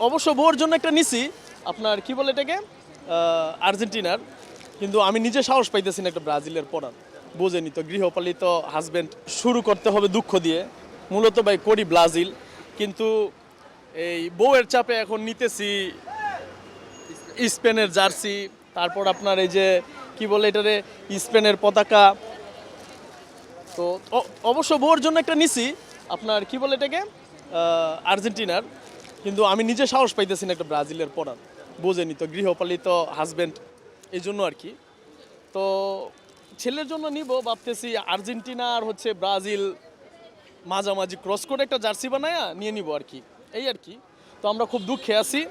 অবশ্য বউর জন্য একটা নিছি আপনার কি বলে এটাকে আর্জেন্টিনার, কিন্তু আমি নিজে সাহস পাইতেছি না একটা ব্রাজিলের পড়ার। বোঝেনি তো, গৃহপালিত হাজবেন্ড, শুরু করতে হবে দুঃখ দিয়ে। মূলত ভাই করি ব্রাজিল, কিন্তু এই বউয়ের চাপে এখন নিতেছি স্পেনের জার্সি। তারপর আপনার এই যে কি বলে এটারে স্পেনের পতাকা। তো অবশ্য বউর জন্য একটা নিছি আপনার কি বলে এটাকে আর্জেন্টিনার, কিন্তু আমি নিজে সাহস পাইতেছি না একটা ব্রাজিলের পড়ার। বোঝেনি তো, গৃহপালিত হাজবেন্ড, এই জন্য আর কি। তো ছেলের জন্য নিব ভাবতেছি আর্জেন্টিনা আর হচ্ছে ব্রাজিল মাঝামাঝি ক্রস করে একটা জার্সি বানায়া নিয়ে নিব আর কি, এই আর কি। তো আমরা খুব দুঃখে আছি,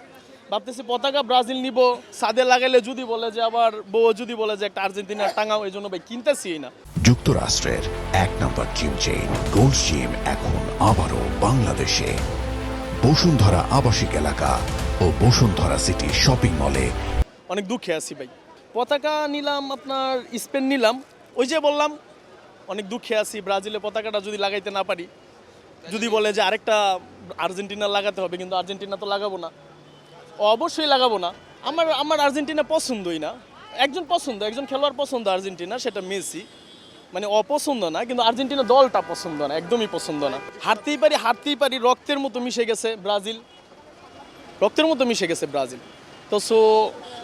ভাবতেছি পতাকা ব্রাজিল নিব, সাদে লাগাইলে যদি বলে যে আবার বউ যদি বলে যে একটা আর্জেন্টিনার টাঙাও, এই জন্য ভাই কিনতেছি না। যুক্তরাষ্ট্রের এক নম্বর জিম চেইন গোল্ড জিম এখন আবারও বাংলাদেশে বসুন্ধরা আবাসিক এলাকা ও বসুন্ধরা সিটি শপিং মলে। অনেক দুঃখে আছি ভাই। পতাকা নিলাম আপনার স্পেন নিলাম, ওই যে বললাম অনেক দুঃখে আছি। ব্রাজিলের পতাকাটা যদি লাগাইতে না পারি, যদি বলে যে আরেকটা আর্জেন্টিনা লাগাতে হবে, কিন্তু আর্জেন্টিনা তো লাগাবো না, অবশ্যই লাগাবো না। আমার আমার আর্জেন্টিনা পছন্দই না। একজন পছন্দ, একজন খেলোয়াড় পছন্দ আর্জেন্টিনা, সেটা মেসি, মানে অপছন্দ না, কিন্তু আর্জেন্টিনা দলটা পছন্দ না, একদমই পছন্দ না। হারতেই পারি, রক্তের মতো মিশে গেছে ব্রাজিল, রক্তের মতো মিশে গেছে ব্রাজিল। তো সো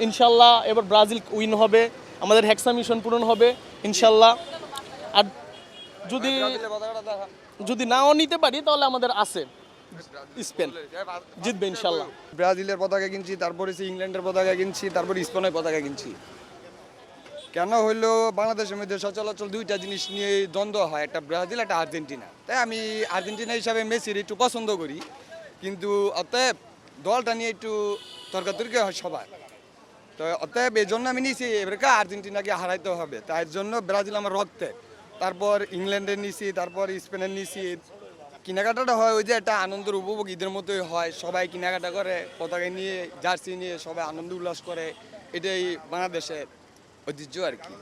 ইনশাল্লাহ এবার ব্রাজিল উইন হবে, আমাদের হেক্সা মিশন পূরণ হবে ইনশাল্লাহ। আর যদি যদি নাও নিতে পারি তাহলে আমাদের আছে স্পেন জিতবে ইনশাল্লাহ। ব্রাজিলের পতাকা কিনছি, তারপরে ইংল্যান্ডের পতাকা কিনছি, তারপরে স্পেনের পতাকা কিনছি। কেন হইলো, বাংলাদেশের মধ্যে সচরাচর দুইটা জিনিস নিয়ে দ্বন্দ্ব হয়, একটা ব্রাজিল একটা আর্জেন্টিনা। তাই আমি আর্জেন্টিনা হিসাবে মেসির একটু পছন্দ করি, কিন্তু অতএব দলটা নিয়ে একটু তর্কাতর্কি হয় সবার। তো অতএব এই জন্য আমি নিয়েছি এবারকে আর্জেন্টিনাকে হারাইতে হবে, তাই জন্য ব্রাজিল আমার রক্তে। তারপর ইংল্যান্ডের নিছি, তারপর স্পেনের নিছি। কেনাকাটাটা হয় ওই যে একটা আনন্দের উপভোগ, ঈদের মতোই হয়, সবাই কেনাকাটা করে পতাকা নিয়ে, জার্সি নিয়ে সবাই আনন্দ উল্লাস করে। এটাই বাংলাদেশের ঐতিহ্য আর কি।